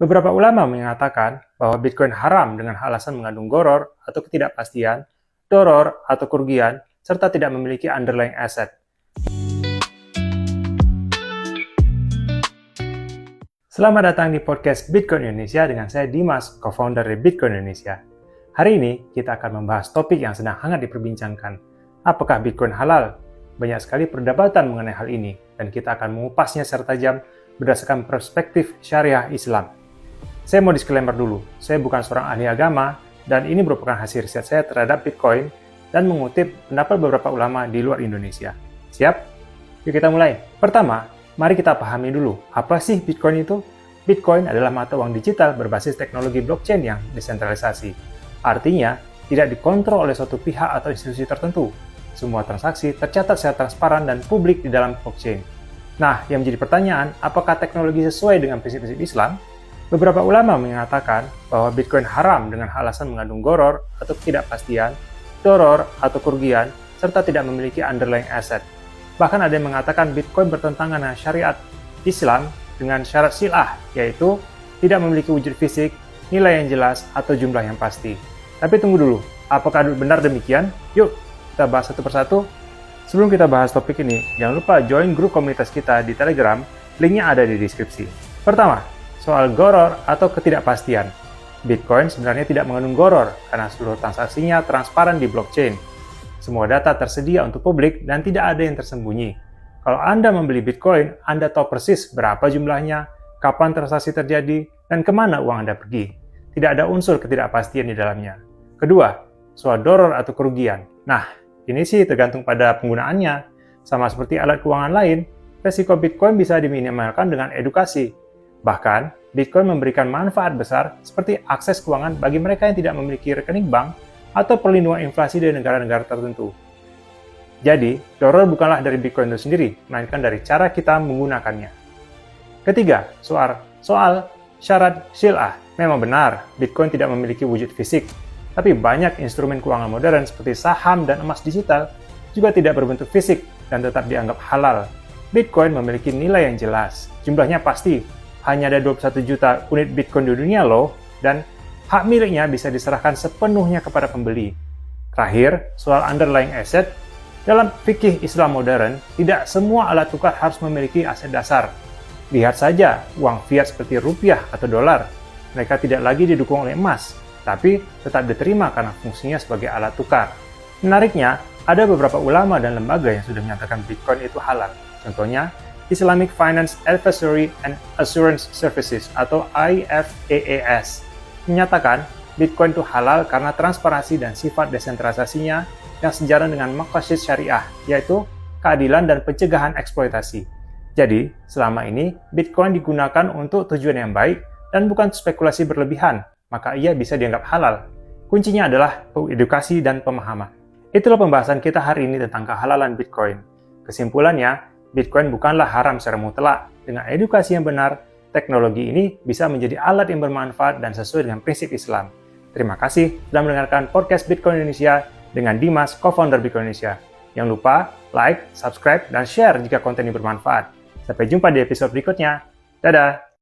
Beberapa ulama mengatakan bahwa Bitcoin haram dengan alasan mengandung goror atau ketidakpastian, doror atau kerugian, serta tidak memiliki underlying asset. Selamat datang di podcast Bitcoin Indonesia dengan saya Dimas, co-founder dari Bitcoin Indonesia. Hari ini kita akan membahas topik yang sedang hangat diperbincangkan. Apakah Bitcoin halal? Banyak sekali perdebatan mengenai hal ini, dan kita akan mengupasnya secara tajam berdasarkan perspektif syariah Islam. Saya mau disclaimer dulu, saya bukan seorang ahli agama, dan ini merupakan hasil riset saya terhadap Bitcoin dan mengutip pendapat beberapa ulama di luar Indonesia. Siap? Yuk kita mulai. Pertama, mari kita pahami dulu, apa sih Bitcoin itu? Bitcoin adalah mata uang digital berbasis teknologi blockchain yang desentralisasi. Artinya, tidak dikontrol oleh suatu pihak atau institusi tertentu. Semua transaksi tercatat secara transparan dan publik di dalam blockchain. Nah, yang menjadi pertanyaan, apakah teknologi sesuai dengan prinsip-prinsip Islam? Beberapa ulama mengatakan bahwa Bitcoin haram dengan alasan mengandung goror atau ketidakpastian, doror atau kerugian, serta tidak memiliki underlying asset. Bahkan ada yang mengatakan Bitcoin bertentangan dengan syariat Islam dengan syarat silah, yaitu tidak memiliki wujud fisik, nilai yang jelas, atau jumlah yang pasti. Tapi tunggu dulu, apakah benar demikian? Yuk, kita bahas satu persatu. Sebelum kita bahas topik ini, jangan lupa join grup komunitas kita di Telegram, linknya ada di deskripsi. Pertama, soal goror atau ketidakpastian. Bitcoin sebenarnya tidak mengandung goror karena seluruh transaksinya transparan di blockchain. Semua data tersedia untuk publik dan tidak ada yang tersembunyi. Kalau Anda membeli Bitcoin, Anda tahu persis berapa jumlahnya, kapan transaksi terjadi, dan kemana uang Anda pergi. Tidak ada unsur ketidakpastian di dalamnya. Kedua, soal doror atau kerugian. Nah, ini sih tergantung pada penggunaannya. Sama seperti alat keuangan lain, resiko Bitcoin bisa diminimalkan dengan edukasi. Bahkan, Bitcoin memberikan manfaat besar seperti akses keuangan bagi mereka yang tidak memiliki rekening bank atau perlindungan inflasi dari negara-negara tertentu. Jadi, doror bukanlah dari Bitcoin itu sendiri, melainkan dari cara kita menggunakannya. Ketiga, soal syarat silah. Memang benar, Bitcoin tidak memiliki wujud fisik, tapi banyak instrumen keuangan modern seperti saham dan emas digital juga tidak berbentuk fisik dan tetap dianggap halal. Bitcoin memiliki nilai yang jelas, jumlahnya pasti, hanya ada 21 juta unit Bitcoin di dunia loh, dan hak miliknya bisa diserahkan sepenuhnya kepada pembeli. Terakhir, soal underlying asset. Dalam fikih Islam modern, tidak semua alat tukar harus memiliki aset dasar. Lihat saja uang fiat seperti rupiah atau dolar. Mereka tidak lagi didukung oleh emas, tapi tetap diterima karena fungsinya sebagai alat tukar. Menariknya, ada beberapa ulama dan lembaga yang sudah menyatakan Bitcoin itu halal. Contohnya, Islamic Finance Advisory and Assurance Services atau IFAAS menyatakan Bitcoin itu halal karena transparansi dan sifat desentralisasinya yang sejalan dengan maqasid syariah, yaitu keadilan dan pencegahan eksploitasi. Jadi, selama ini Bitcoin digunakan untuk tujuan yang baik dan bukan spekulasi berlebihan, maka ia bisa dianggap halal. Kuncinya adalah edukasi dan pemahaman. Itulah pembahasan kita hari ini tentang kehalalan Bitcoin. Kesimpulannya, Bitcoin bukanlah haram secara mutlak. Dengan edukasi yang benar, teknologi ini bisa menjadi alat yang bermanfaat dan sesuai dengan prinsip Islam. Terima kasih sudah mendengarkan podcast Bitcoin Indonesia dengan Dimas, co-founder Bitcoin Indonesia. Jangan lupa like, subscribe, dan share jika konten ini bermanfaat. Sampai jumpa di episode berikutnya. Dadah!